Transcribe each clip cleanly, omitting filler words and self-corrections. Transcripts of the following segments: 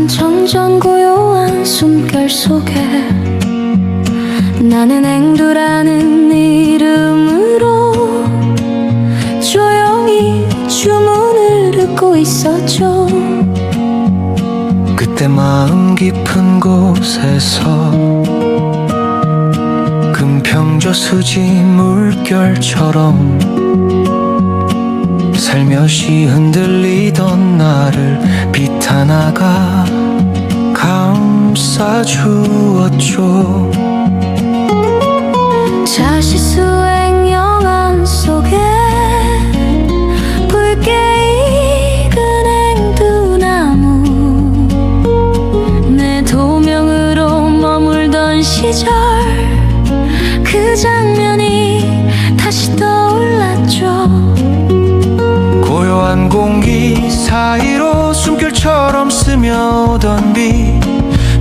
점점 고요한 숨결 속에 나는 앵두라는 이름으로 조용히 주문을 듣고 있었죠. 그때 마음 깊은 곳에서 금평저수지 물결처럼 살며시 흔들리던 나를 빛 하나가 감싸주었죠. 자시수행 영안 속에 붉게 익은 앵두나무 내 도명으로 머물던 시절 그 장면이 다시 떠올랐죠. 고요한 공기 사이로 숨결처럼 스며오던 빛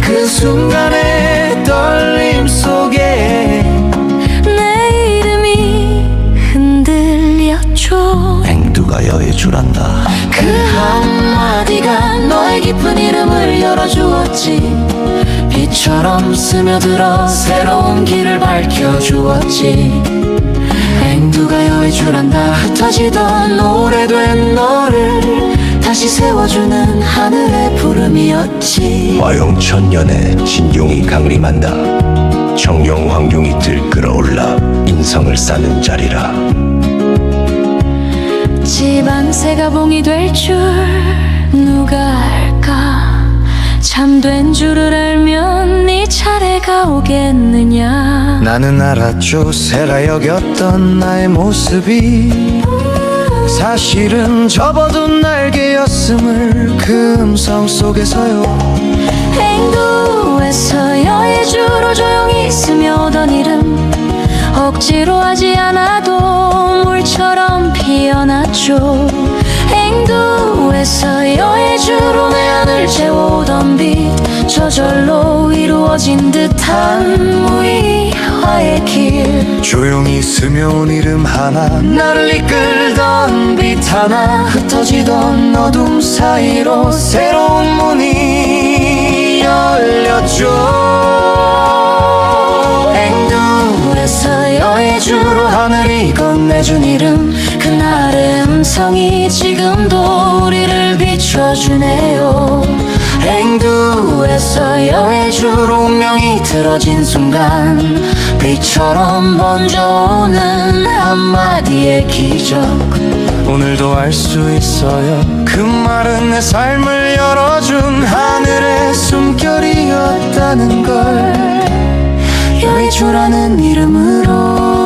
그 순간의 떨림 속에 내 이름이 흔들렸죠. 앵두가 여해주란다. 그 한마디가 너의 깊은 이름을 열어주었지. 빛처럼 스며들어 새로운 길을 밝혀주었지. 앵두가 여해주란다. 흩어지던 오래된 너를 다시 세워주는 하늘의 부름이었지. 화용천년의 진용이 강림한다. 청룡황룡이 들끓어올라 인성을 쌓는 자리라. 집안새가 봉이 될 줄 누가 알까. 참된 줄을 알면 네 차례가 오겠느냐. 나는 알았죠. 새라 여겼던 나의 모습이 사실은 접어둔 날개였음을 그 음성 속에서요. 앵두에서 여해주로 조용히 스며오던 이름 억지로 하지 않아도 물처럼 피어났죠. 앵두에서 여해주로 내 안을 채워오던 빛 저절로 이루어진 듯한 무의화의 길. 조용히 스며온 이름 하나 나를 이끌던 빛 하나 흩어지던 어둠 사이로 새로운 문이 열렸죠. 앵두에서 여해주로 하늘이 건네준 이름 그날의 음성이 지금도 우리를 비춰주네요. 앵두에서 여해주로 운명이 틀어진 순간 빛처럼 번져오는 한마디의 기적. 오늘도 알 수 있어요. 그 말은 내 삶을 열어준 하늘의 숨결이었다는 걸. 여해주라는 이름으로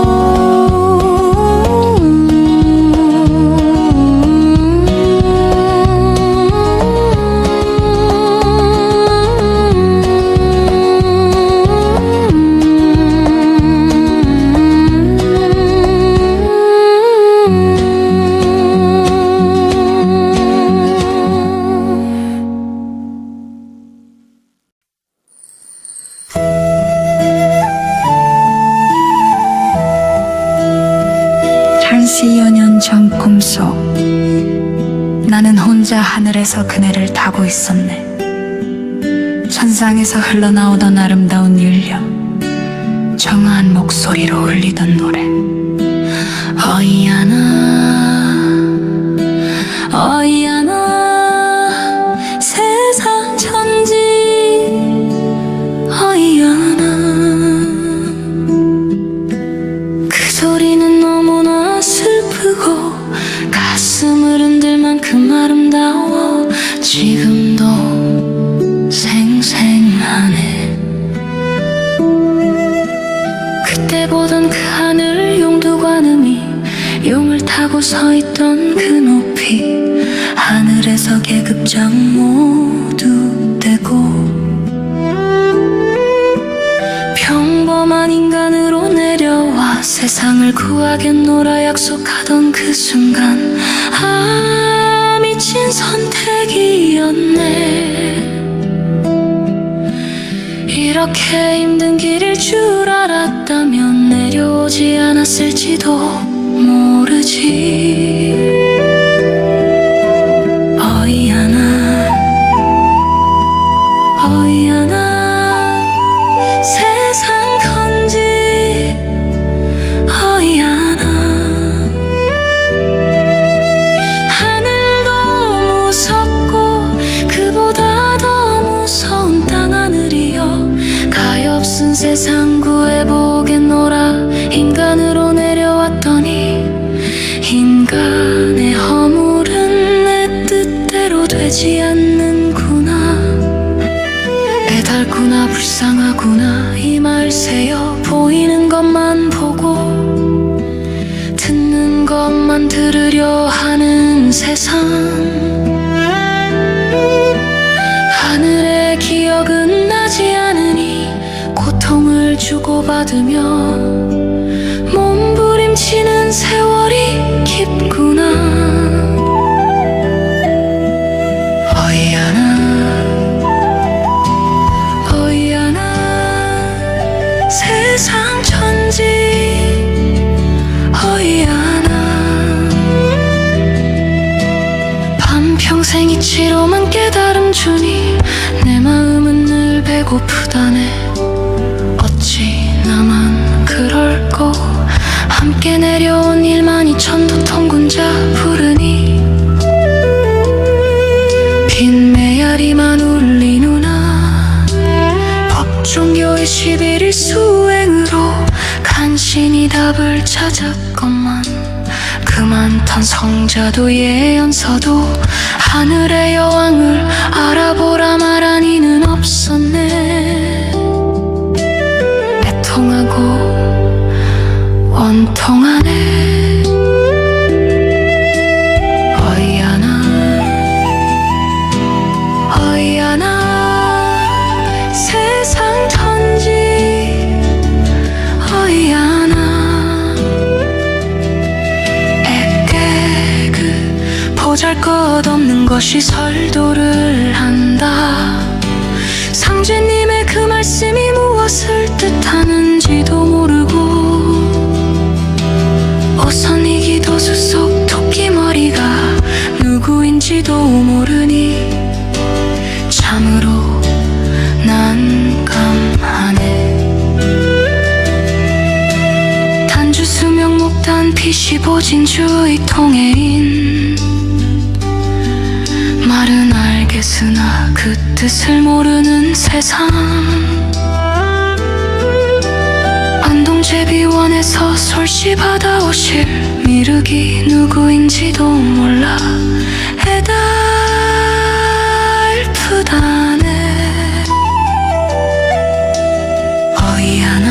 한시여 년 전 꿈속 나는 혼자 하늘에서 그네를 타고 있었네. 천상에서 흘러나오던 아름다운 율령 정한 목소리로 울리던 노래. 어이야나 어이야나 세상 천지 어이야나. 그 소리는 너무나 슬프고 가슴을 흔들 만큼 아름다워 지금도 생생하네. 그때 보던 그 하늘 용두관음이 용을 타고 서 있던 그 높이 하늘에서 계급장 모두 떼고 평범한 인간으로 내려와 세상을 구하겠노라 약속하던 그 순간 아 미친 선택이었네. 이렇게 힘든 길일 줄 알았다면 내려오지 않았을지도 모르지. 어이야나 세상 구해보겠노라. 인간으로 내려왔더니 인간의 허물은 내 뜻대로 되지 않는구나. 애달구나 불쌍하구나 이 말세여. 보이는 것만 보고 듣는 것만 들으려 하는 세상. 하늘의 기억은 나지 않으니 고통을 주고받으며 몸부림치는 세월이 깊구나. 어이야나 세상 천지 어이야나. 반평생 이치로만 깨달음 주니 내 마음은 늘 배고프다네. 어찌 나만 그럴꼬. 함께 내려온 12,000도 통군자 부르니 빈 메아리만 울리누나. 법종교의 11일 수행으로 간신히 답을 찾았건만 그 많던 성자도 예언서도 하늘의 여왕을 알아보라 말하니는 없었네. 애통하고 원통하네. 어이야나 세상 천지 어이야나. 에게 그 보잘것없는 것이 설도를 한다. 상제님의 그 말씀이 무엇을 뜻하는지도 모르고 오선이 기도수 속 토끼머리가 누구인지도 모르니 참으로 난감하네. 단주 수명 목단 피시보 진주의 통해인 말은 알겠으나 그 뜻을 모르는 세상. 안동제비원에서 솔씨 받아오실 미륵이 누구인지도 몰라 애달프다네. 어이야나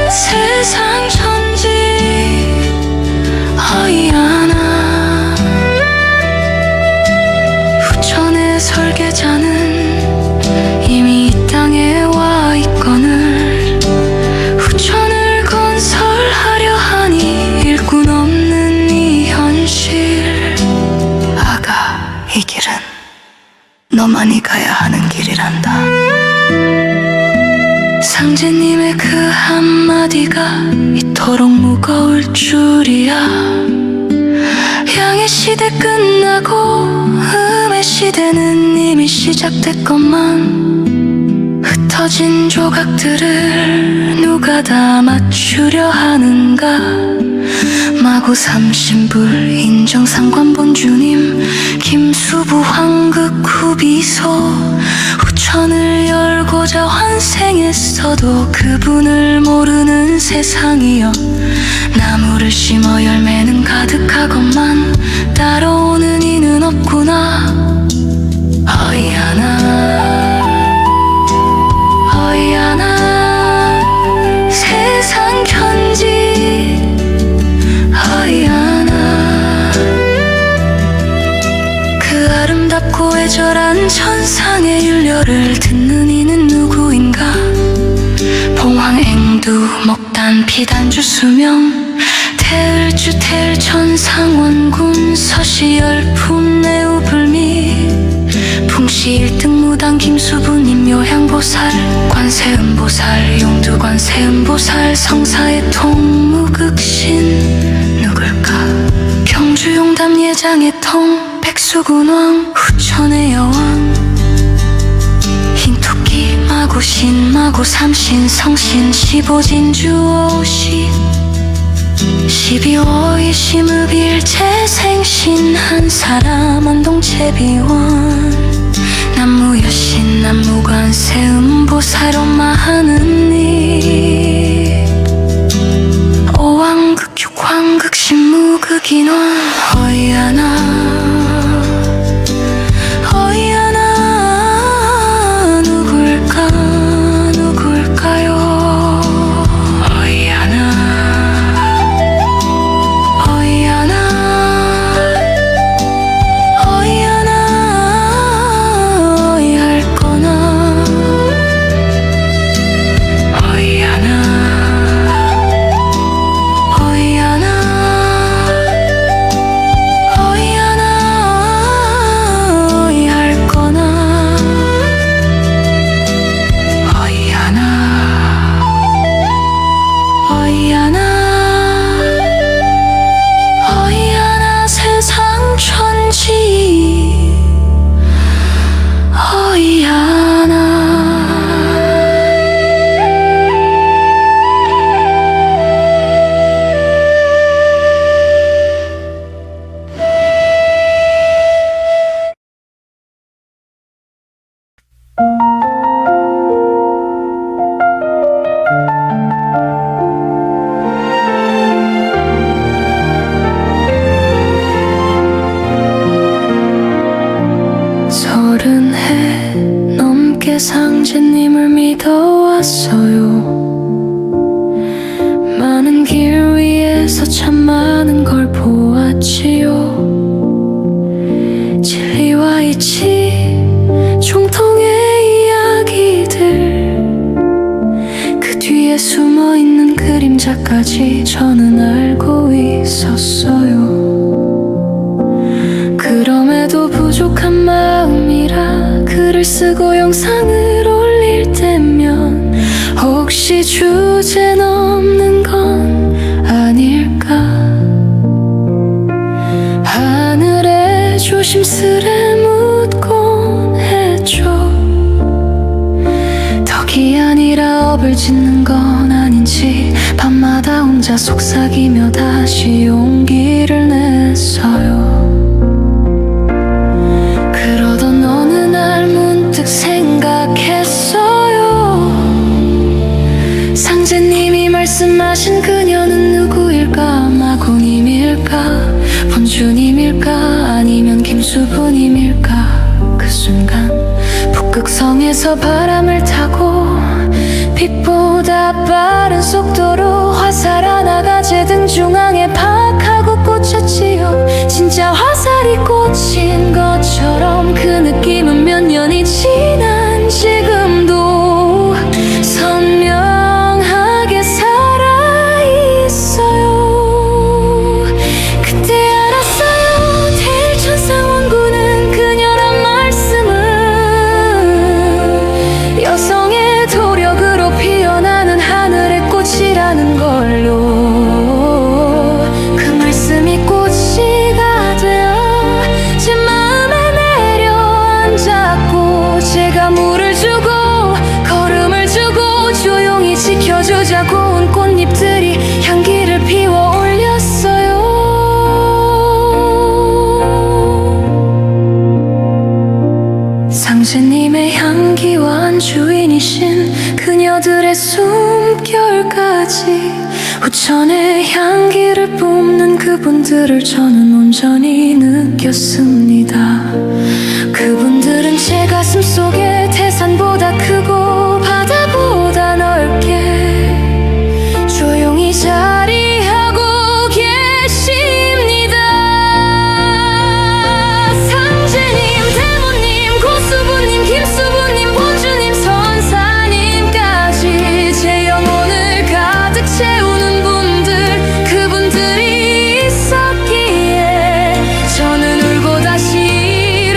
세상 천지 어이야나. 후천의 설계자는 이미 이 땅에 와 있거늘 후천을 건설하려 하니 일꾼 없는 이 현실. 아가, 이 길은 너만이 가야 하는 길이란다. 상제님의 그 한마디가 이토록 무거울 줄이야. 양의 시대 끝나고 음의 시대는 이미 시작됐건만 흩어진 조각들을 누가 다 맞추려 하는가. 마고 삼신불 인정상관 본주님 김수부 황극 후비소. 후천을 열고자 환생했어도 그분을 모르는 세상이여. 나무를 심어 열매는 가득하건만 따라오는 이는 없구나. 어이야나 세상 편지 어이야나. 그 아름답고 애절한 천상의 율려를 듣는 이는 누구인가. 봉황앵두 목단 피단주 수명 태을주 태을천상원군 서시 열품 내우불미 풍시 1등 무당 김수부님 요향보살 관세음보살 용두관세음보살 성사의 통무극신 누굴까. 경주용담 예장의 통 백수군왕 후천의 여왕 흰토끼 마고신 마고 삼신 성신 15진주 오신 12월 20일 재생신 한 사람 안동제비원 나무 여신 나무관세 음보사로마 하는 일 오왕극 육황극 신무극인원 어이하나 누굴까요 어이하나 세상 천지 어이하나 서른 해 넘게 상제님을 믿어왔어요. 많은 길 위에서 참 많은 걸 보았지요. 진리와 이치 총통의 이야기들 그 뒤에 숨어있는 그림자까지 저는 알고 있었어요. 그럼에도 부족한 마음이라 글을 쓰고 영상을 올릴 때면 혹시 주제 넘는 건 아닐까 하늘에 조심스레 묻곤 했죠. 덕이 아니라 업을 짓는 건 아닌지 밤마다 혼자 속삭이며 다시 용기를 냈어요. 그러던 어느 날 문득 생각했어요. 상제님이 말씀하신 그녀는 누구일까? 마고님일까? 본주님일까? 아니면 김수부님일까? 그 순간 북극성에서 바람을 타고 빛보다 빠른 속도로 화살 하나가 제 등 중앙에 팍 하고 꽂혔지요. 진짜 화살이 꽂힌 것처럼 그 느낌은 몇 년이 지난 지금도 선명하게 살아있어요. 그때 알았어요. 대일천상원군은 그녀란 말씀은 여성의 도력으로 피어나는 하늘의 꽃이라는 걸로. 그 말씀이 꽃이가 되어 제 마음에 내려앉았고 제가 물을 주고 걸음을 주고 조용히 지켜주자고 온 꽃잎들이 향기를 피워 올렸어요. 상제님의 향기와 주인이신 그녀들의 숨결까지 후천의 향기를 뿜는 그분들을 저는 온전히 느꼈습니다. 그분들은 제 가슴 속에 태산보다 크고 바다보다 넓게 조용히 자리하고 계십니다. 상제님, 대모님, 고수부님, 김수부님, 본주님, 선사님까지 제 영혼을 가득 채우는 분들, 그분들이 있었기에 저는 울고 다시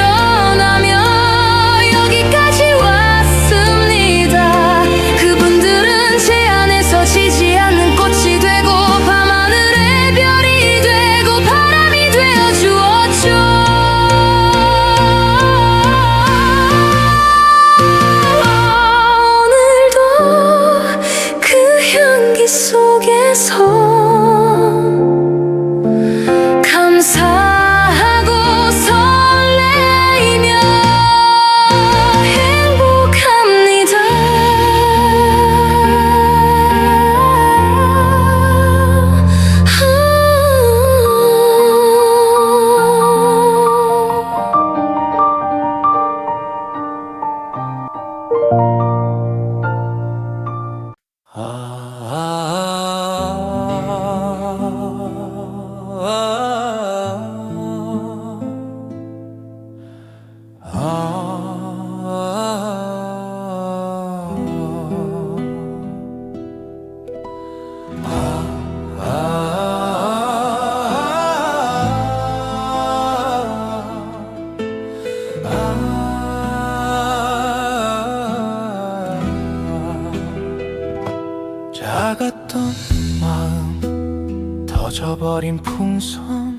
멈춰버린 풍선.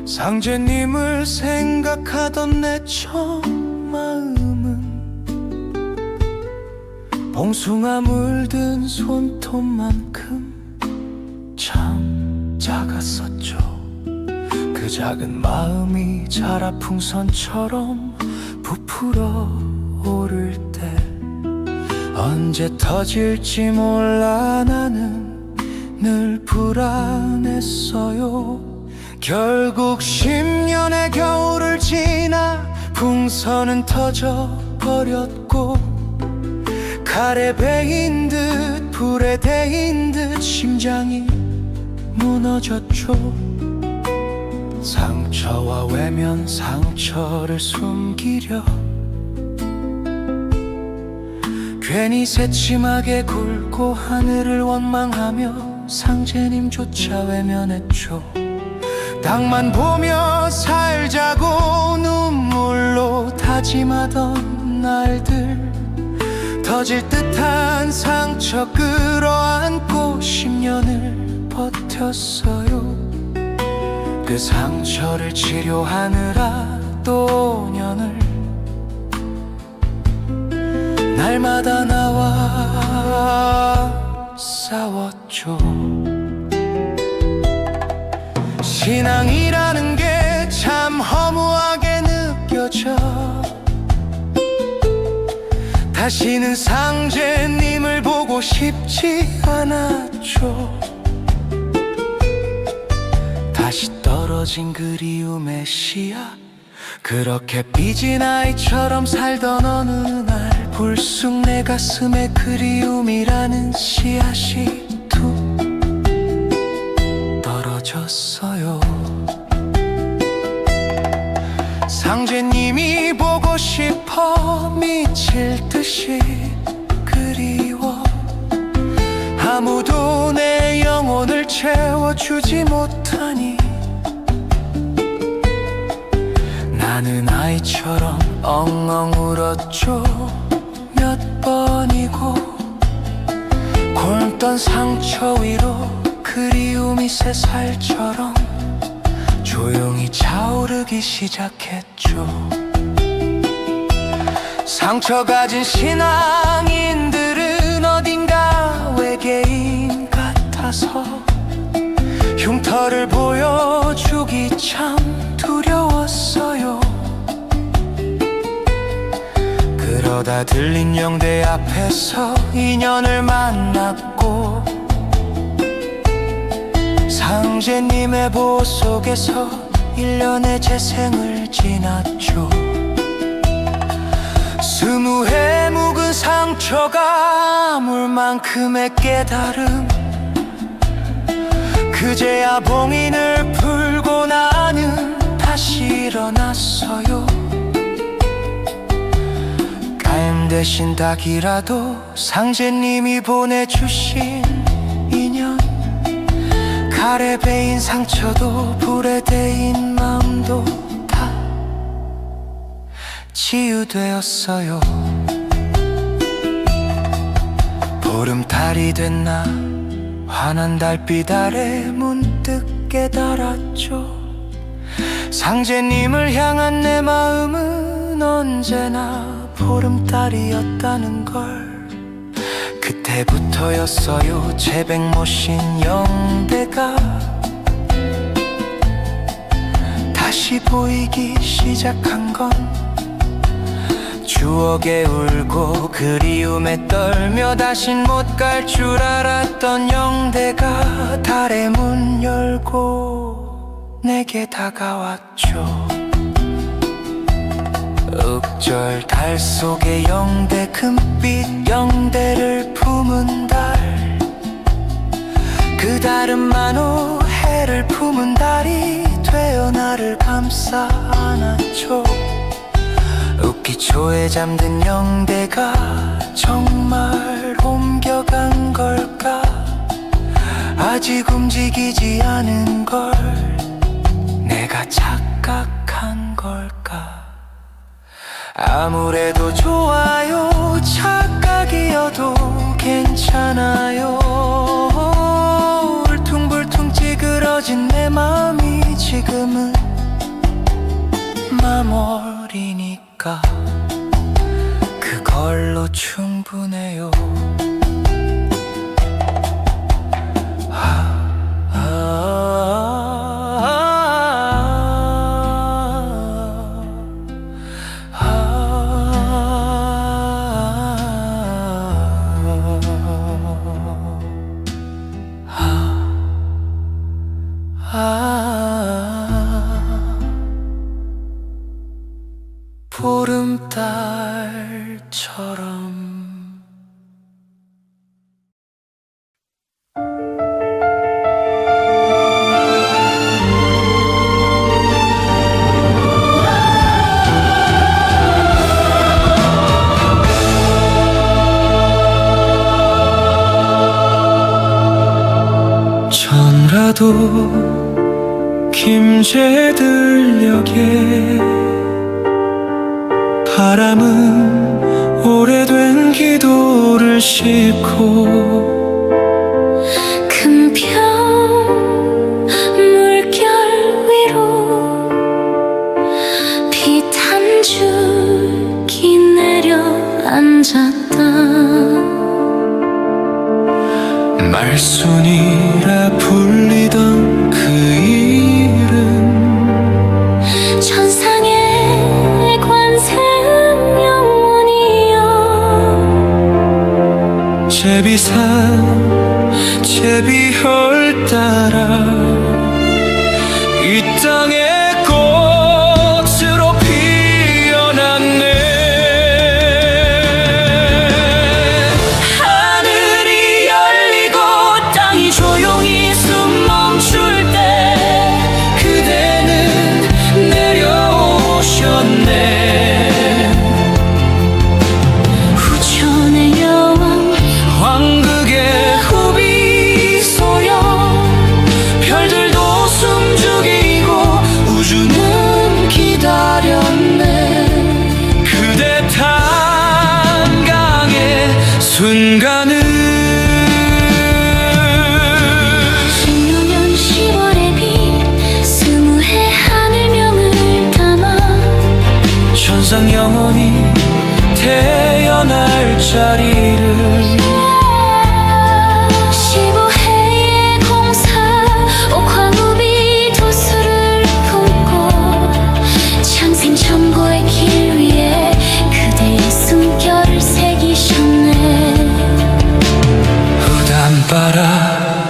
상제님을 생각하던 내 첫 마음은 봉숭아 물든 손톱만큼 참 작았었죠. 그 작은 마음이 자라 풍선처럼 부풀어 오를 때 언제 터질지 몰라 나는 늘 불안했어요. 결국 10년의 겨울을 지나 풍선은 터져버렸고 칼에 베인 듯 불에 데인 듯 심장이 무너졌죠. 상처와 외면 상처를 숨기려 괜히 새침하게 굴고 하늘을 원망하며 상제님조차 외면했죠. 땅만 보며 살자고 눈물로 다짐하던 날들 터질 듯한 상처 끌어안고 10년을 버텼어요. 그 상처를 치료하느라 또 년을 날마다 나와 싸웠죠. 신앙이라는 게 참 허무하게 느껴져. 다시는 상제님을 보고 싶지 않았죠. 다시 떨어진 그리움의 씨앗, 그렇게 삐진 아이처럼 살던 어느 날 불쑥 내 가슴에 그리움이라는 씨앗이 툭 떨어졌어요. 상제님이 보고 싶어 미칠 듯이 그리워. 아무도 내 영혼을 채워주지 못하니 나는 아이처럼 엉엉 울었죠. 몇 번이고 골던 상처 위로 그리움이 새살처럼 조용히 차오르기 시작했죠. 상처 가진 신앙인들은 어딘가 외계인 같아서 흉터를 보여주기 참 두려웠어요. 그러다 들린 영대 앞에서 인연을 만났고 상제님의 보호 속에서 1년의 재생을 지났죠. 20회 묵은 상처가 물만큼의 깨달음. 그제야 봉인을 풀고 나는 다시 일어났어요. 까임 대신 닭이라도 상제님이 보내주신 인연. 칼에 베인 상처도 불에 데인 마음도 다 치유되었어요. 보름달이 됐나 환한 달빛 아래 문득 깨달았죠. 상제님을 향한 내 마음은 언제나 보름달이었다는 걸. 그때부터였어요. 채백모신 영대가 다시 보이기 시작한 건. 추억에 울고 그리움에 떨며 다신 못 갈 줄 알았던 영대가 달의 문 열고 내게 다가왔죠. 읍절 달 속에 영대 금빛 영대를 품은 달. 그 달은 만호 해를 품은 달이 되어 나를 감싸 안았죠. 읍기초에 잠든 영대가 정말 옮겨간 걸까. 아직 움직이지 않은 걸 내가 착각한 걸까. 아무래도 좋아요. 착각이어도 괜찮아요. 가진 내 마음이 지금은 맘 어리니까 그걸로 충분해요. 보름달처럼 전라도 김제들역에 바람은 오래된 기도를 싣고 금평 물결 위로 빛 한 줄기 내려앉았다. 말순이라 불리던 그 이름 천상의 관세음 영원이여. 제비산 제비혈 따라 이 땅의 꽃으로 피어났네. 하늘이 열리고 땅이 조용히 숨 멈출 때 그대는 내려오셨네. 후천의 여왕 왕극의 후비 소여 별들도 숨죽이고 우주는 기다렸네. 그대 탄강의 순간을 16년 10월의 빛 스무해 하늘명을 담아 천상 영원히 태어날 자리를 15해의 공사 옥황우비 도수를 품고 창생천고의 길 위에 그대의 숨결을 새기셨네.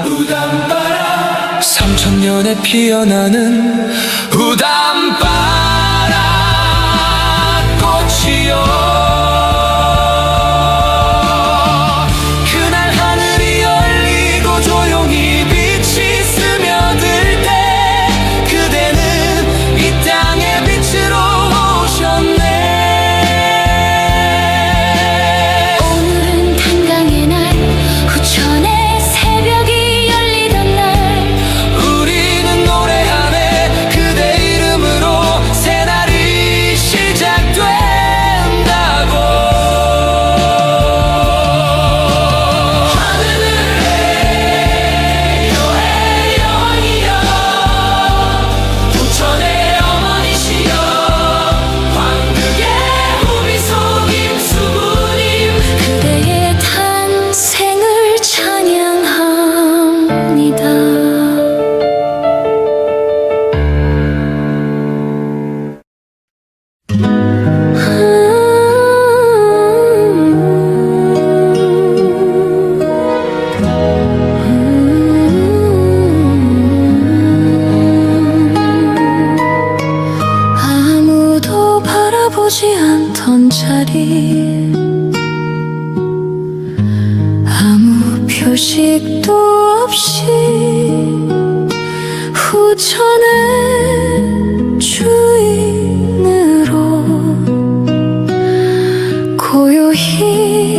우담바라 3000년에 피어나는 우담바라 꽃이여. 그날 하늘이 열리고 조용히 빛이 스며들 때 그대는 이 땅의 빛으로 오셨네. 오늘은 탄강의 날 후천의 새벽이 열리던 날 우리는 노래하네. 그대 이름으로 새날이 시작된다고. 하늘을 해요 해요 왕이여. 부천의 어머니시여. 왕극의 후비소 김수부님. 그대의 탄생을 찬양합니다. 아무도 바라보지 않던 자리 아무 표식도 없이 후천의 주인으로 고요히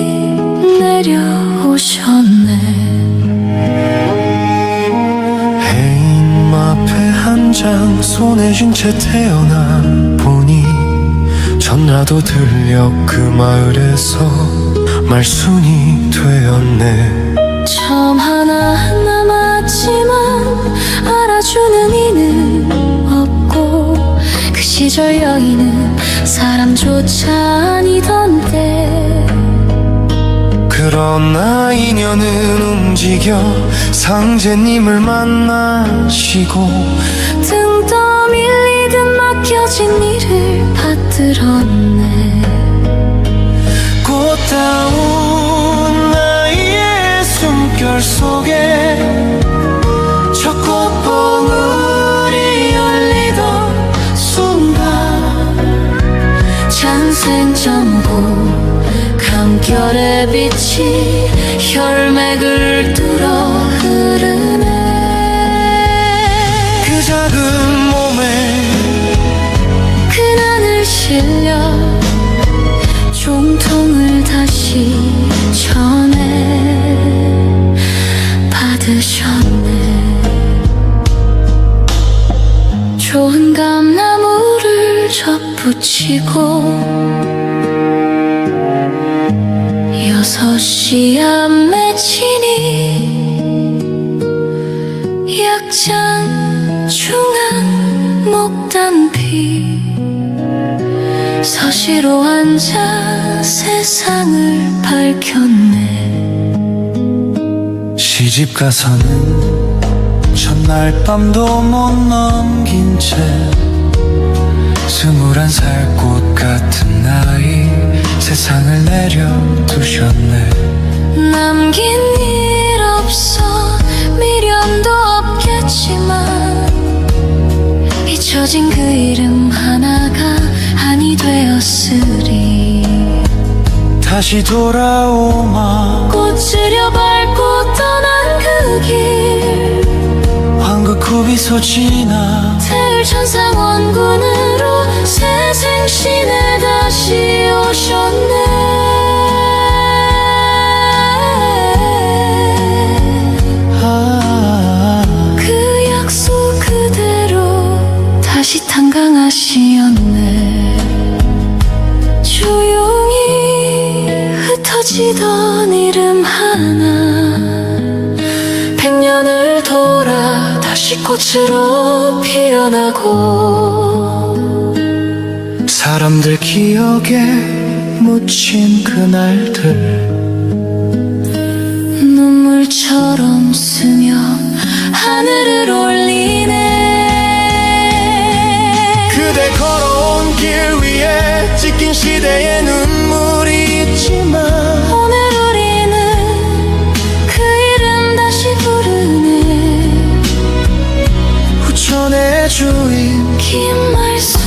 내려오셨네. 해인 마패 한 장 손에 쥔 채 태어나 보니 전라도 들녘 그 마을에서 말순이 되었네. 점 하나 남았지만 알아 알아주는 이는 없고 그 시절 여인은 사람조차 아니던데 그러나 인연은 움직여 상제님을 만나시고 등 떠밀리듯 맡겨진 일을 받들었네. 꽃다운 나이의 숨결 속에 첫 꽃봉울이 열리던 순간 잔생전부 감결의 빛이 혈맥을 뚫어 흐르네. 그 작은 몸에 그난을 실려 종통을 다시 전해 받으셨네. 좋은 감나무를 접붙이고 6시 안 맺히니 약장 중한 목단비 서시로 앉아 세상을 밝혔네. 시집 가서는 첫날 밤도 못 넘긴 채 21살 꽃 같은 나이 세상을 내려두셨네. 남긴 일 없어 미련도 없겠지만 잊혀진 그 이름 하나가 아니 되었으리. 다시 돌아오마 꽃으려 밟고 떠난 그 길 황급히 솟지나 태을 천상 원군으로 새 생신에 다시 오셨네. 그 약속 그대로 다시 탄강하시었네. 조용히 흩어지던 이름 하나 100년을 돌아 다시 꽃으로 피어나고 사람들 기억에 묻힌 그날들 눈물처럼 스며 하늘을 올리네. 그대 걸어온 길 위에 찢긴 시대의 눈물이 있지만 오늘 우리는 그 이름 다시 부르네. 후천의 주인 긴 말씀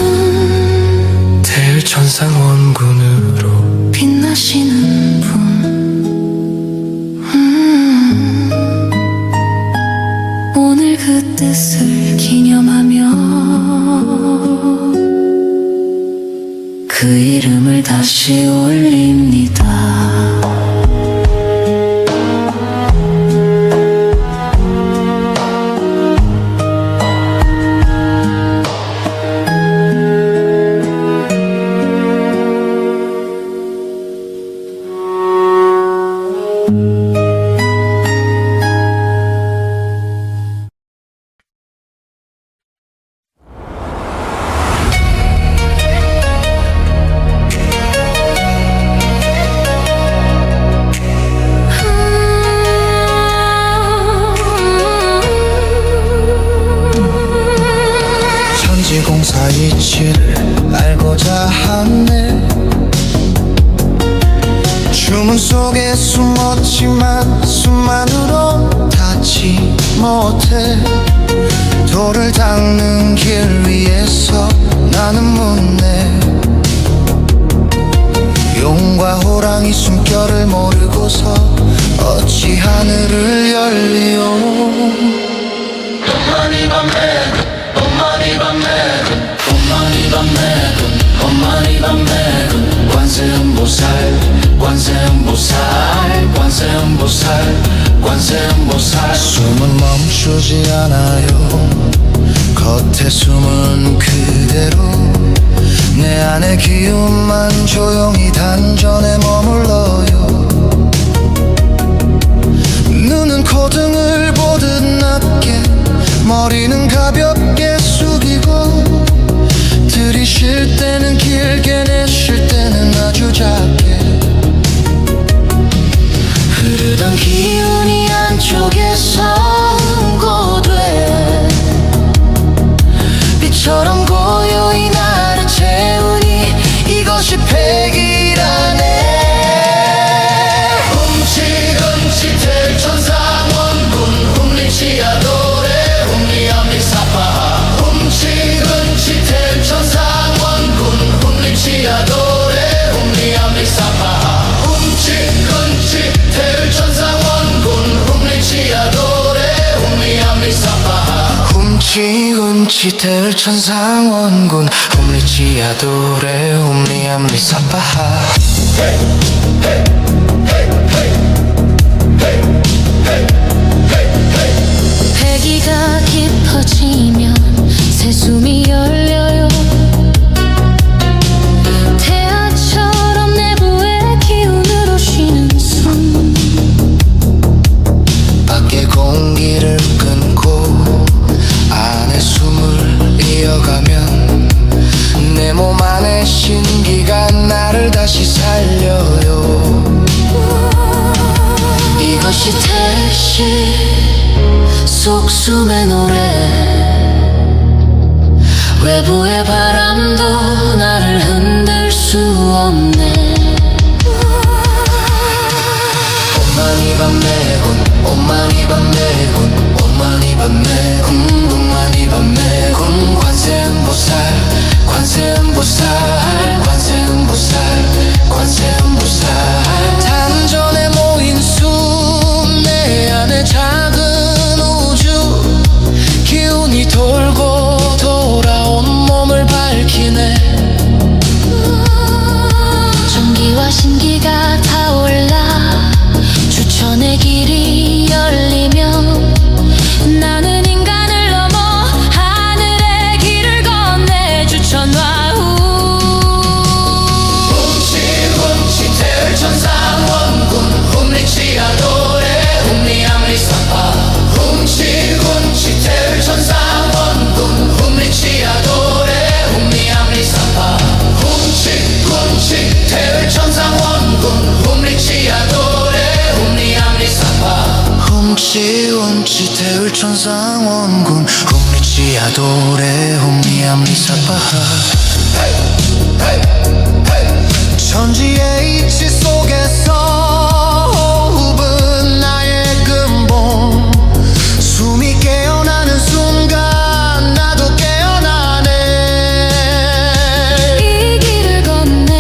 대일천상 원군으로 빛나시는 분. 오늘 그 뜻을 기념하며 그 이름을 다시 올립니다. 천지공사 이치를 알고자 하네. 주문 속에 숨었지만 숨만으로 닿지 못해. 돌을 닦는 길 위에서 나는 묻네. 용과 호랑이 숨결을 모르고서 어찌 하늘을 열리오. 관세음보살 숨은 멈추지 않아요. 겉에 숨은 그대로 내 안의 기운만 조용히 단전에 머물러요. 눈은 고등을 보듯 낮게 머리는 가볍게 숙이고 들이쉴 때는 길게 내쉴 때는 아주 작게 흐르던 기운이 안쪽에서 응고돼 빛처럼 고요히 나를 채우니 이것이 백이라네 훔치금치 대천상원군 훔리치아도레 훔리암리사파하 훔치금치 대천상원군 훔리치아도레 훔리암리사파하 훔치금치 대천상원군 훔리치아도레 훔리암리사파하 훔치금치 대천상원군 훔리치아도레 훔리암리사파하 배기가 깊어지면 새숨이 열려요 태아처럼 내부의 기운으로 쉬는 숨 밖에 공기를 끊고 안에 숨을 이어가면 내 몸 안에 신기가 나를 다시 살려요 이것이 택시 속 숨의 노래 외부의 바람도 나를 흔들 수 없네 옷만이 밤매군 옷만이 밤매군 옷만이 밤매군 눈만이 밤매군 관세음보살 관세음보살 관세음보살 관세음보살 단전에 모인 숨 내 안에 작은 우주 기운이 돌고 돌아온 몸을 밝히네 전기와 신기가 타올라 주천의 길이 열리면 나는 인간을 넘어 하늘의 길을 건네 주천와우 훔치 대천상원군 훔리치아도레 훔리암리사파 훔치 대천상원군 훔리치아도레 훔리암리사파 훔치 대천상원군 훔리치아도레 훔리암리사파 훔치 대천상원군 훔리치아도레 훔리암리사파 천지의 이치 속에서 호흡은 나의 근본 숨이 깨어나는 순간 나도 깨어나네 이 길을 건네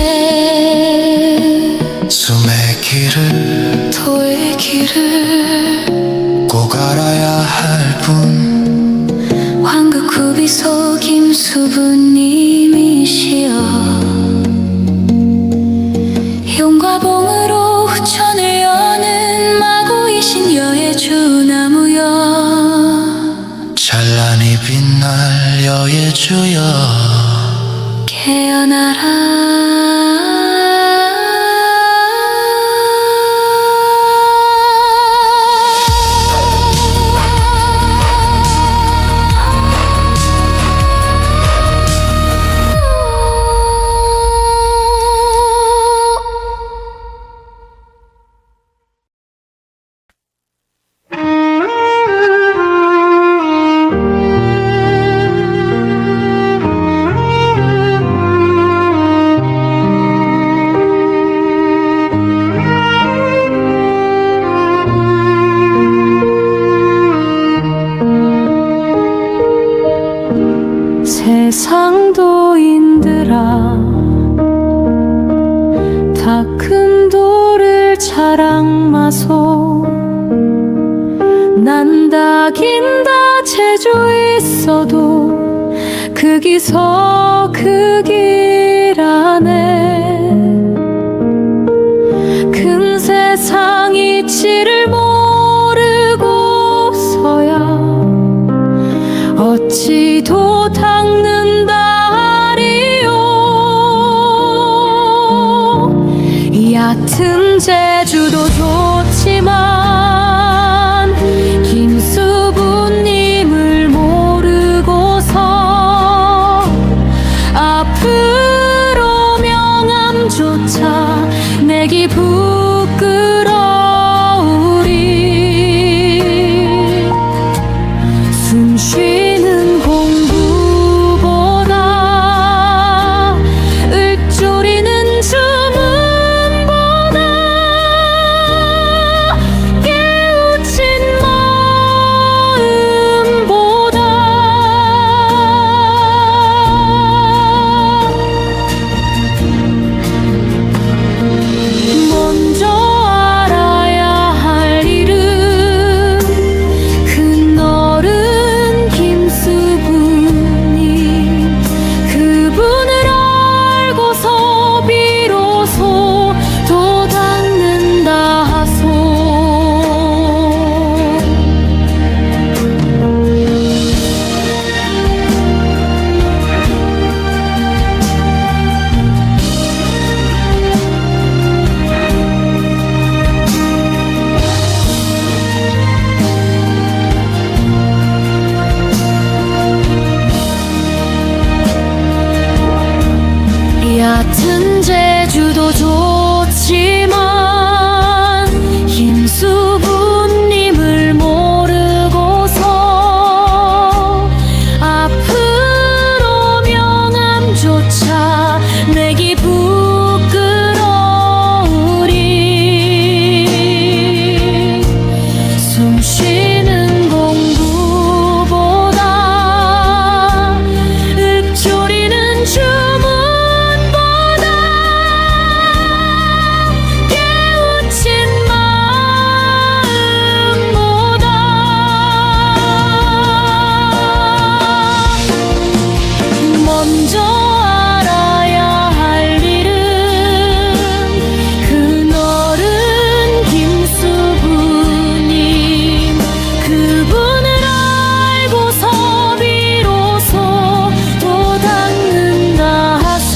숨의 길을 도의 길을 꼭 알아야 할 뿐 황급구비 속임 수부님이시여 용과 봉으로 후천을 여는 마구이신 여의 주나무여 찬란히 빛날 여의 주여 세상도인들아 다 큰 돌을 자랑 마소 난 닭인다 제주 있어도 거기서 그 길 안에 큰 세상 이치를 모르고서야 어찌 도 닦는다리요 얕은 제주도 좋지만 김수부님을 내기 부끄러우리 숨 쉬는 공부보다 읊조리는 주문보다 깨우친 마음보다 먼저 알아야 할 일은 큰어른 김수부님 그분을 알고서 비로소 도 닦는다 하소 얕은 제주도 좋지만 김수부님을 모르고서 앞으로 명함조차 내기 부끄러우리 숨 쉬는 공부보다 읊조리는 주문 깨우친 마음보다 먼저 알아야 할 일은 큰어른 김수부님 그분을 알고서 비로소 도 닦는다 하소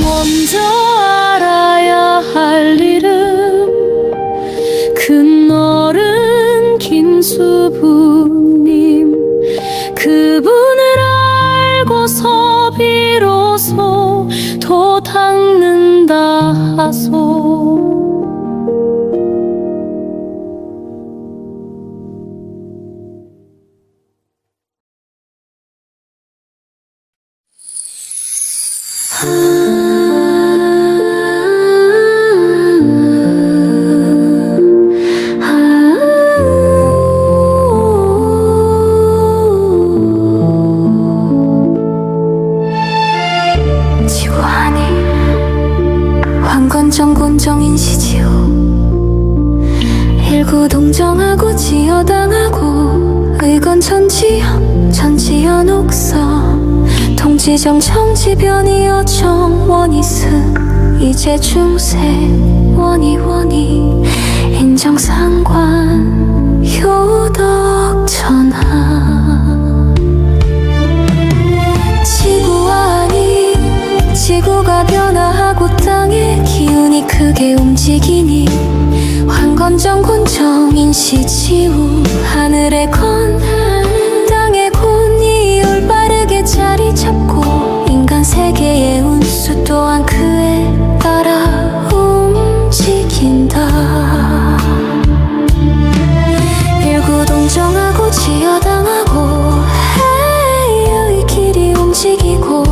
먼저 알아야 할 일은 큰어른 김수부님 그분을 알고서 비로소 도 닦는다 하소 지구하니 황건정곤정인시지요 일구동정하고 지어당하고 의건천지연 천지연 옥서 통지정 청지변이여 정원이스 이제 중세 원이원이 인정상관 효덕천하 지구아니 지구가 변화하고 땅의 기운이 크게 움직이니 황건정곤정인시지우 하늘의 건 땅의 곤이 올바르게 자리 잡고 인간 세계의 운수 또한 그에 따라 움직인다 일구동정하고 지어당하고 해의 길이 움직이고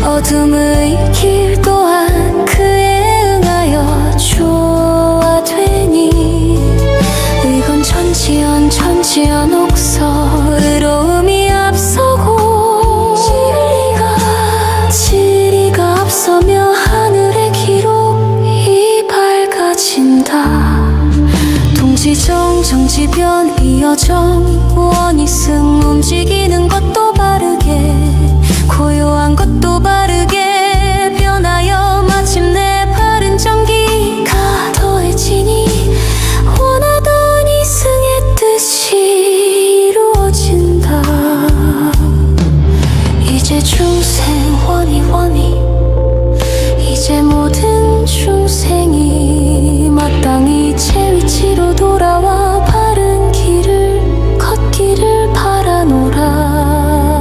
어둠의 길 또한 그에 응하여 조화되니 의건천지연 천지연 옥서 의로움이 앞서고 진리가 앞서며 하늘의 기록이 밝아진다 동지정 정지변 이어정 원이승 움직이는 것도 바르게 고요한 것도 바르게 변하여 마침내 바른 정기가 더해지니 원하던 이승의 뜻이 이루어진다 이제 중생 원이원이 이제 모든 중생이 마땅히 제 위치로 돌아와 바른 길을 걷기를 바라노라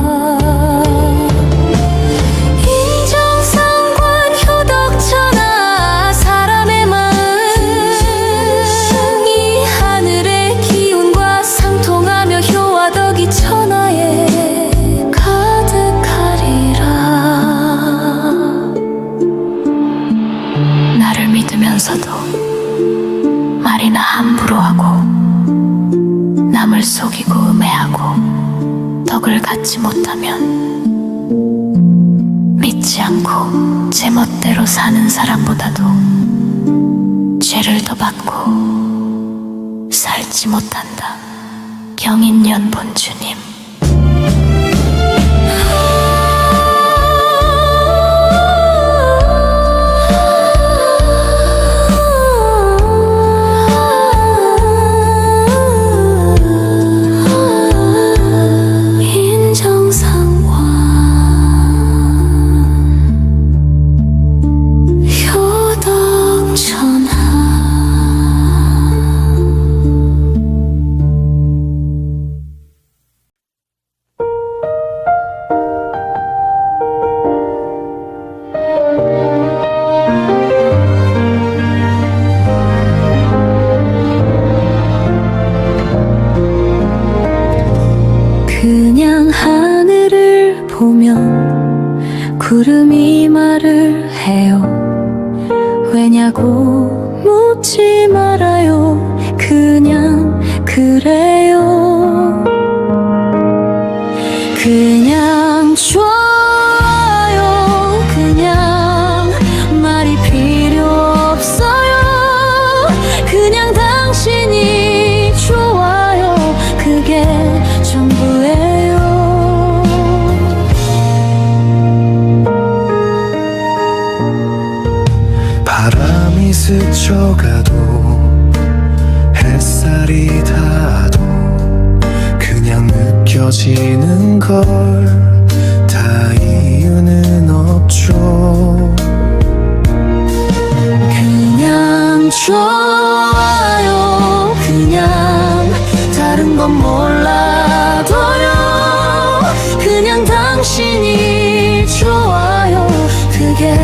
사람을 속이고 음해하고 덕을 갖지 못하면 믿지 않고 제멋대로 사는 사람보다도 죄를 더 받고 살지 못한다. 경인연본 주님. 그냥 하늘을 보면 구름이 말을 해요. 왜냐고 묻지 말아요. 그냥 그래요. 그냥 좋아요. 그냥 말이 필요 없어요. 그냥 당신이 좋아요. 그게 전부예요. 바람이 스쳐가도 햇살이 닿아도 그냥 느껴지는 걸 다 이유는 없죠. 그냥 좋아요. 그냥 다른 건 몰라도요. 그냥 당신이 좋아요. 그게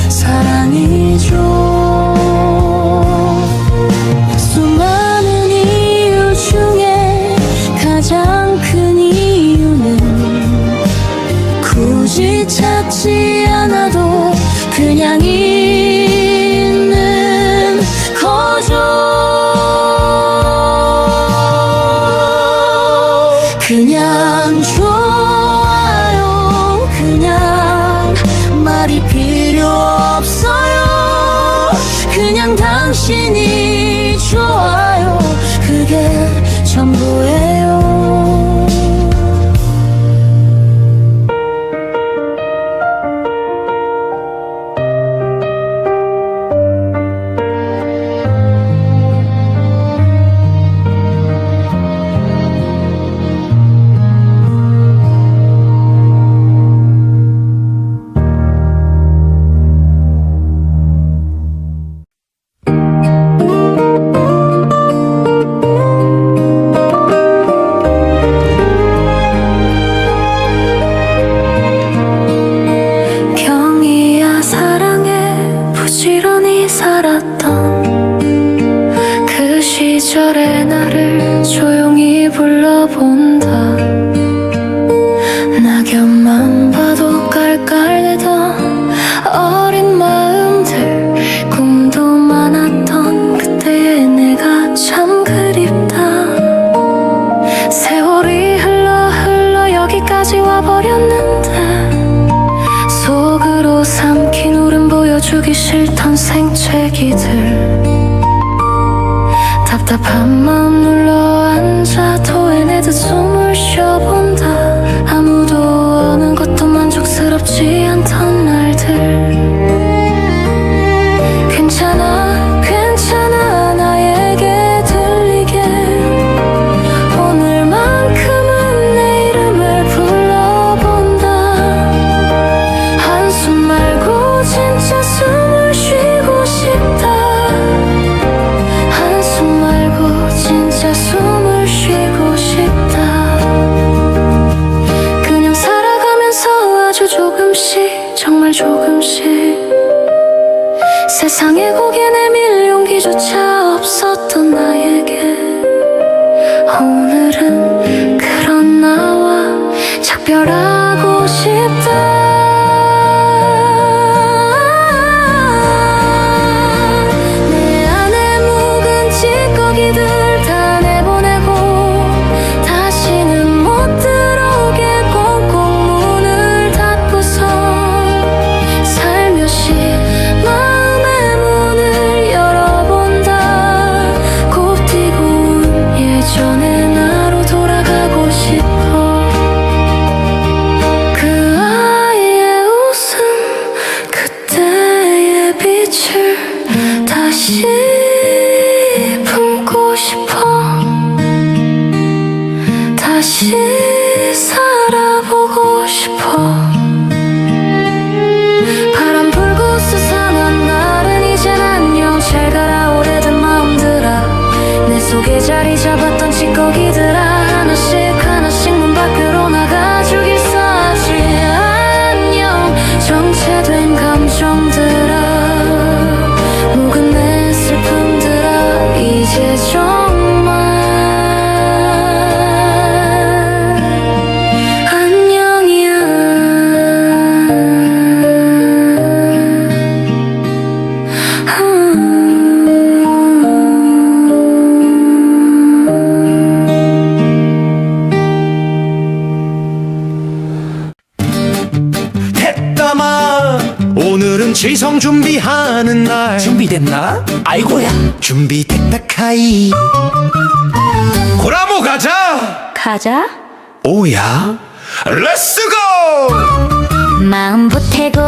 사랑이죠. 수많은 이유 중에 가장 큰 이유는 굳이 찾지 않아도 그냥 있는 거죠. 그냥 좋아요. 그냥 말이 필요 없어요. 그냥 당신이 좋아요. 그게 전부예요. 경이야 사랑에 부지런히 살았던 그 시절의 나를 조용히 불러본다. 낙엽만 봐도 깔깔대던 어린 마음들, 꿈도 많았던 그때의 내가 참 그립다. 세월이 흘러 여기까지 와버렸는데 속으로 삼킨 울음 보여주기 싫던 생채기들, 답답한 마음 눌러 앉아 토해내듯 숨을 쉬어본다. 아무도 어느 것도 만족스럽지 않던 날들. 괜찮아 괜찮아 나에게 들리게 오늘만큼은 내 이름을 불러본다. 한숨 말고 진짜 숨을 쉬고 싶다. 한숨 말고 진짜 숨을 쉬고 싶다. 그냥 살아가면서 아주 조금씩 정말 조금씩 세상에 고개 내밀 용기조차 없었던 나에게 오늘은 그런 나와 작별하고 싶다. 내 안에 묵은 찌꺼기들 다 내보내고 다시 살아보고 싶어 바람 불고 수상한 날은 이젠 안녕 잘 가라 오래된 마음들아 내 속에 자리 잡았던 찌꺼기들아 하나씩 하나씩 문 밖으로 나가주길 써야지 안녕 정체된 감정들아 묵은 내 슬픔들아 이제 정말 안녕이야 됐다마 오늘은 지성 준비하는 날 준비됐나? 아이고야. 준비됐다 카이 고라모 가자 가자 오야 렛츠고 마음 보태고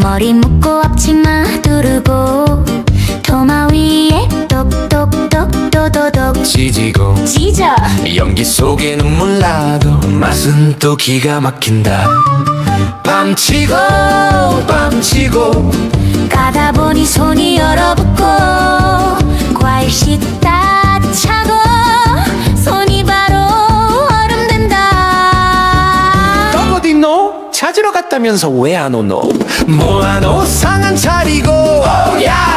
머리 묶고 앞치마 두르고 도마 위에 똑똑똑 도도독 지지고 찢어 연기 속에 눈물 나도 맛은 또 기가 막힌다 밤치고 까다 보니 손이 얼어붙고 과일 씻다 차고 손이 바로 얼음 된다 어딨노? 찾으러 갔다면서 왜 안 오노? 뭐하노? 상한 차리고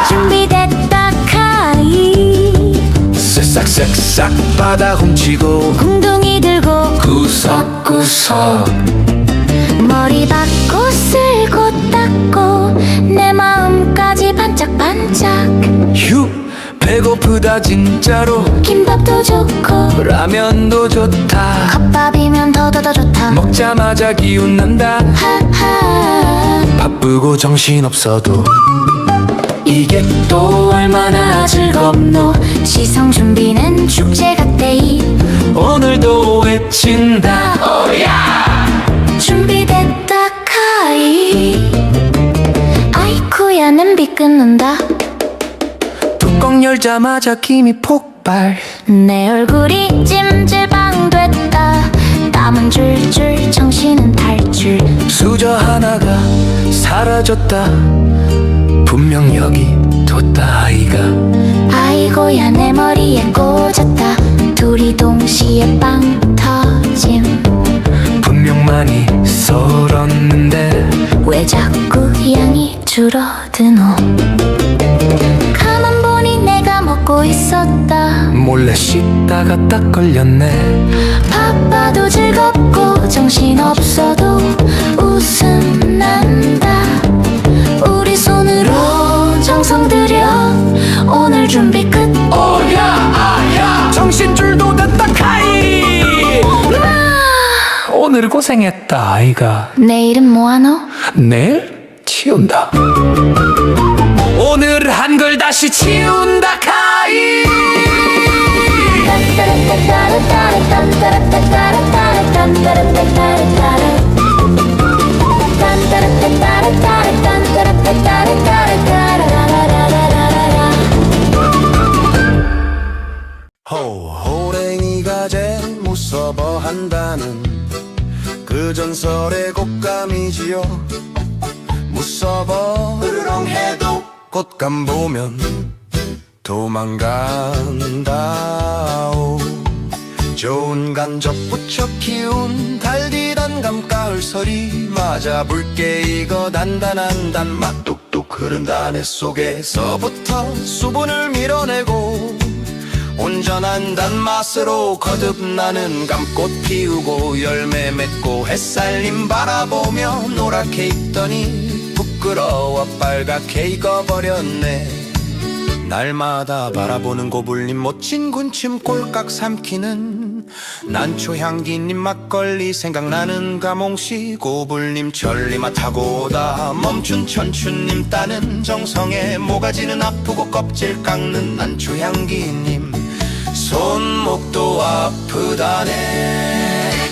준비됐다 카이 쓱싹쓱싹 받아 훔치고 웅둥이 들고 구석구석 머리 박고 쓸고 닦고 내 마음까지 반짝반짝 휴 배고프다 진짜로 김밥도 좋고 라면도 좋다 컵밥이면 더 좋다 먹자마자 기운 난다 하하 바쁘고 정신없어도 이게 또 얼마나 즐겁노 지성 준비는 축제 같대이 오늘도 외친다 준비됐다 카이 아이쿠야 냄비 끊는다 뚜껑 열자마자 김이 폭발 내 얼굴이 찜질방 됐다 땀은 줄줄 정신은 탈출 수저 하나가 사라졌다 분명 여기 뒀다 아이가 아이고야 내 머리에 꽂았다 둘이 동시에 빵 터짐 분명 많이 썰었는데 왜 자꾸 양이 줄어드노 가만 보니 내가 먹고 있었다 몰래 씻다가 딱 걸렸네 바빠도 즐겁고 정신없어도 웃음 난다 우리 손으로 정성 들여 오늘 준비 끝 정신줄도 됐다 카이 오늘 고생했다 아이가 내일은 뭐하노? 내일 치운다 오늘 한글 다시 치운다 카이 호랭이가 제일 무서워 한다는 그 전설의 곶감이지요 무서워 으르렁해도 곶감 보면 도망간다오 좋은 간접 부쳐 키운 달디단 감가을설이 맞아 볼게 이거 단단한 단맛 뚝뚝 흐른다 내 속에서부터 수분을 밀어내고 온전한 단맛으로 거듭나는 감꽃 피우고 열매 맺고 햇살님 바라보며 노랗게 익더니 부끄러워 빨갛게 익어버렸네 날마다 바라보는 고불님 멋진 군침 꼴깍 삼키는 난초향기님 막걸리 생각나는 가몽씨 고불님 천리맛하고 오다 멈춘 천춘님 따는 정성에 모가지는 아프고 껍질 깎는 난초향기님 손목도 아프다네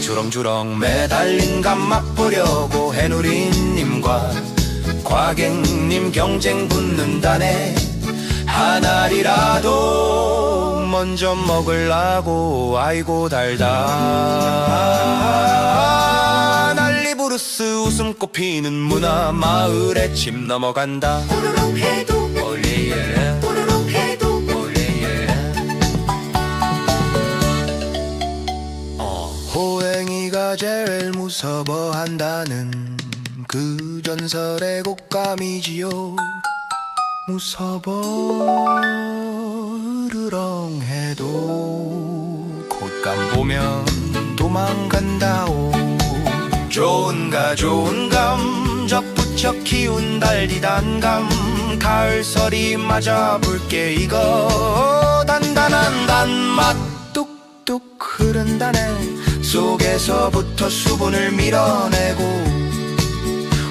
주렁주렁 매달린 감 맛보려고 해누리님과 과객님 경쟁 붙는다네 한 알이라도 먼저 먹으려고 아이고 달다. 난리 부르스 웃음꽃 피는 문화 마을에 침 넘어간다. 뽀로롱 해도 올리예 뽀로롱 해도 올리예. 호랭이가 제일 무서워한다는 그 전설의 곶감이지요. 무서워 으르렁해도 곶감 보면 도망간다오. 좋은가 좋은감 적부쳐 키운 달디단감 가을설이 맞아볼게 이거. 단단한 단맛 뚝뚝 흐른다네. 속에서부터 수분을 밀어내고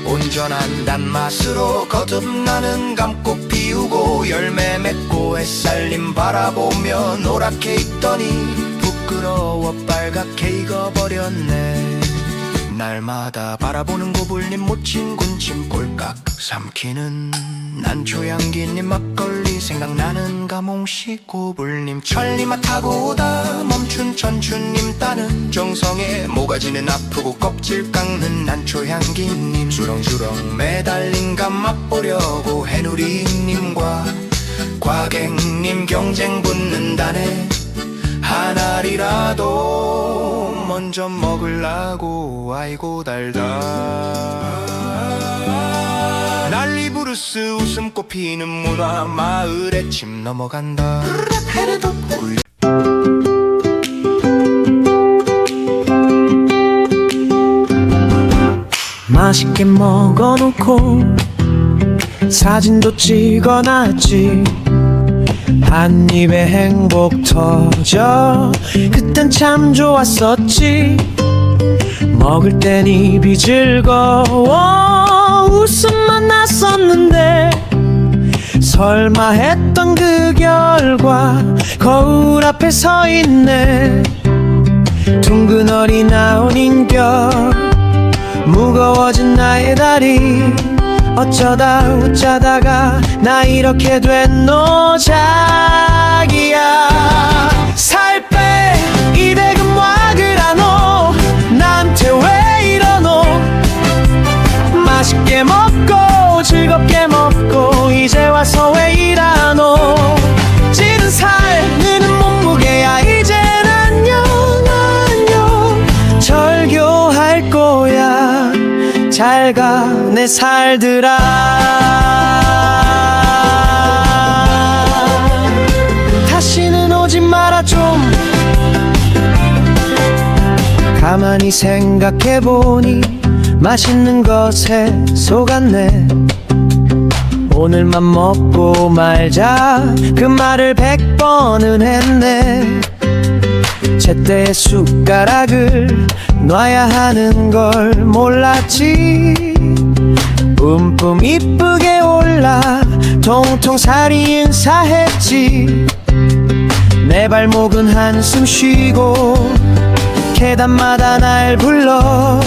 온전한 단맛으로 거듭나는 감꽃 피우고 열매 맺고 햇살림 바라보며 노랗게 익더니 부끄러워 빨갛게 익어버렸네. 날마다 바라보는 고불님 모친 군침 꼴깍 삼키는 난초향기님 막걸리 생각나는 가몽식 고불님 천리맛 타고 오다 멈춘 천추님 따는 정성에 모가지는 아프고 껍질 깎는 난초향기님 주렁주렁 매달린 감 맛보려고 해누리님과 과객님 경쟁 붙는다네. 한 알이라도 먼저 먹으려고 아이고 달다. 난리 부르스 웃음꽃 피는 문화 마을에 침 넘어간다. 맛있게 먹어놓고 사진도 찍어놨지. 한 입에 행복 터져 그땐 참 좋았었지. 먹을 땐 입이 즐거워 웃음만 났었는데 설마 했던 그 결과 거울 앞에 서 있네. 둥근 어린 아우닌겨 무거워진 나의 다리 어쩌다 웃자다가 나 이렇게 됐노 자기야. 살 빼 이대금 와그라노 나한테 왜 이러노. 맛있게 먹고 즐겁게 먹고 이제 와서 왜 이러노. 찌른 살 느는 몸무게야 이젠 안녕 안녕 절교할 거야. 잘 가 내 살들아. 다시는 오지 마라 좀. 가만히 생각해보니 맛있는 것에 속았네. 오늘만 먹고 말자 그 말을 100번은 했네. 제때의 숟가락을 놔야 하는 걸 몰랐지. 뿜뿜 이쁘게 올라 통통 살이 인사했지. 내 발목은 한숨 쉬고 계단마다 날 불러.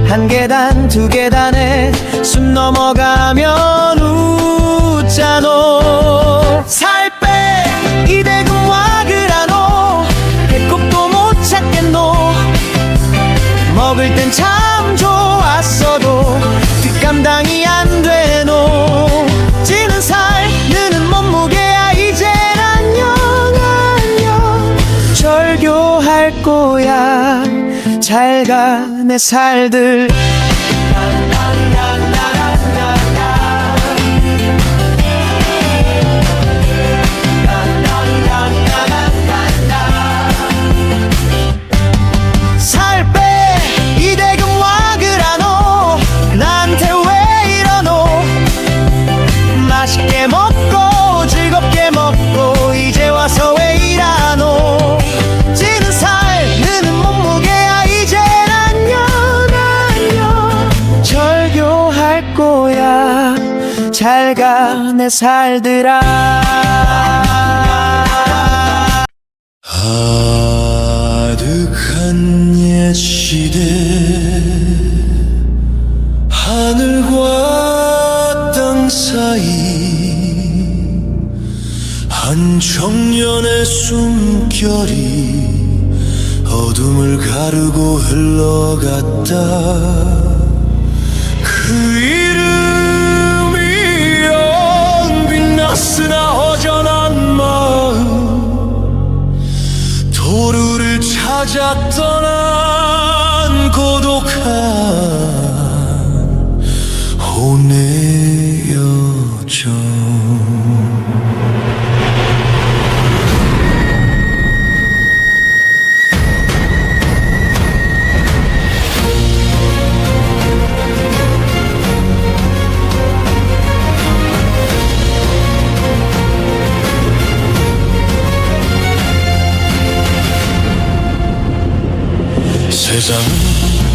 한 계단 두 계단에 숨 넘어가면 웃자노. 살 빼 이대금 와그라노 배꼽도 못 찾겠노. 먹을 땐 참 좋았어도 뒷감당이 안 되노. 찌는 살 느는 몸무게야 이젠 안녕 안녕 절교할 거야. 잘 가 내 살들. 살 빼 이대금 와그라노 나한테 왜 이러노. 맛있게 먹고 즐겁게 먹고 이제 와서 왜 이러노. 찌는 살 느는 몸무게야 이젠 안녕 안녕 절교할 거야. 잘 가 내 살들아. 아득한 옛 시대 하늘과 땅 사이 한 청년의 숨 물결이 어둠을 가르고 흘러갔다. 그 이름이 빛났으나 허전한 마음, 도루를 찾아 떠난 고독한 혼의 여정. 세상은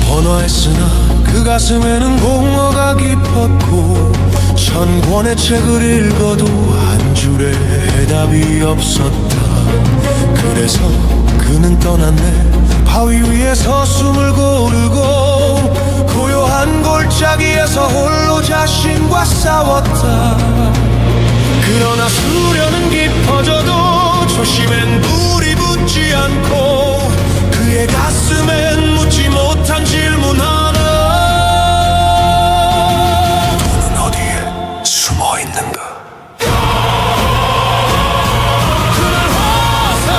번화했으나 그 가슴에는 공허가 깊었고, 천 권의 책을 읽어도 한 줄의 해답이 없었다. 그래서 그는 떠났네. 바위 위에서 숨을 고르고 고요한 골짜기에서 홀로 자신과 싸웠다. 그러나 수련은 깊어져도 초심엔 불이 붙지 않고, 그의 가슴엔 묻지 못한 질문 하나. 너는 어디에 숨어 있는가? 그날 화산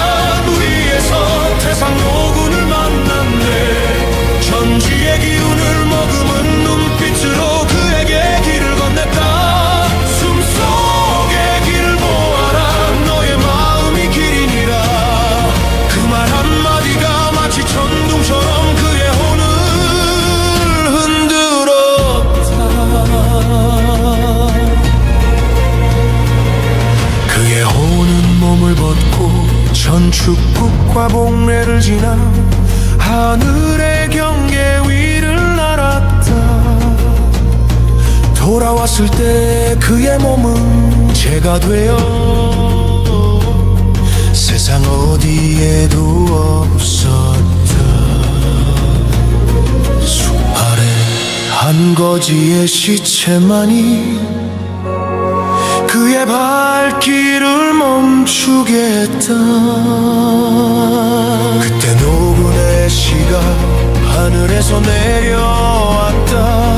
위에서 태상 노군을 만났네. 천지의 기운을 머금은 눈빛으로 그에게 길을 건넸다. 숨속에 길을 보아라, 너의 마음이 길이니라. 그 말 한마디가 마치 천둥처럼 그의 혼을 흔들었다. 그의 혼은 몸을 벗고 전축국과 복례를 지나 하늘의 경계 위를 날았다. 돌아왔을 때 그의 몸은 재가 되어 세상 어디에도 없었다. 숲 아래 한 거지의 시체만이 그의 발길을 멈추게 했다. 그때 노군의 시가 하늘에서 내려왔다.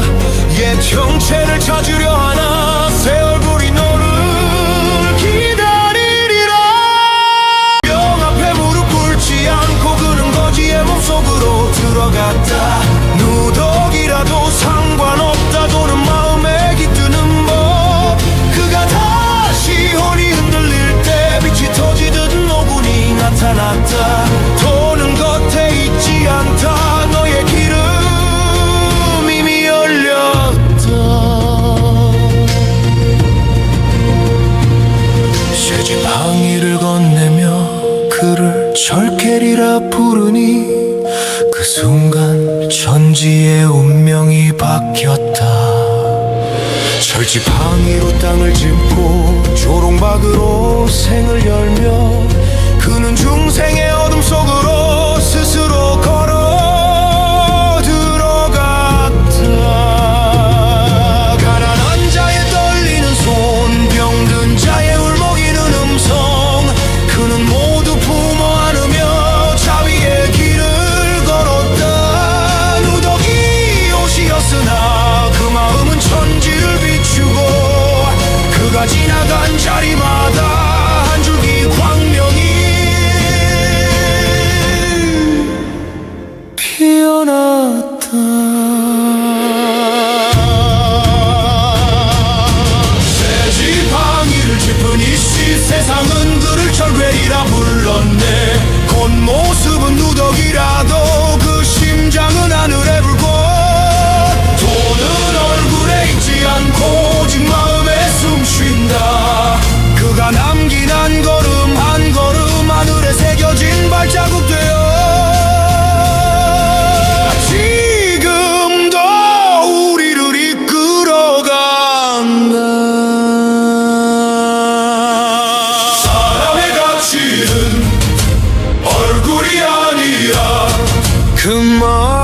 옛 형체를 찾으려 하나 새 얼굴이 너를 기다리리라. 명 앞에 무릎 꿇지 않고 그는 거지의 몸속으로 들어갔다. 누더기라도 상관없다. 도는 마음에 깃드는 법. 그가 다시 혼이 흔들릴 때 빛이 터지듯 노군이 나타났다. 도는 겉에 있지 않다. 너의 길은 이미 열렸다. 새집 항이를 건네며 그를 철캐리라 부르니 그 순간 천지의 운명이 바뀌었다. 철지팡이로 땅을 짚고 조롱박으로 생을 열며 그는 중생의 어둠 속으로 스스로 걸어 들어갔다. 가난한 자의 떨리는 손, 병든 자의 울먹이는 음성, 그는 모두 품어 안으며 자비의 길을 걸었다. 누더기 옷이었으나 그 마음은 천지를 비추고, 그가 지나간 자리마다 한 줄기 광명이 피어났다. 새 지팡이를 짚은 이씨 세상은 그를 철괴리라 불렀네. 겉모습은 누더기라도 그 심장은 하늘에 불고, 도는 얼굴에 있지 않고 오직 마음에 숨쉰다. 그가 남긴 한 걸음 한 걸음 하늘에 새겨진 발자국 되어 지금도 우리를 이끌어간다. 사람의 가치는 얼굴이 아니라 그 마음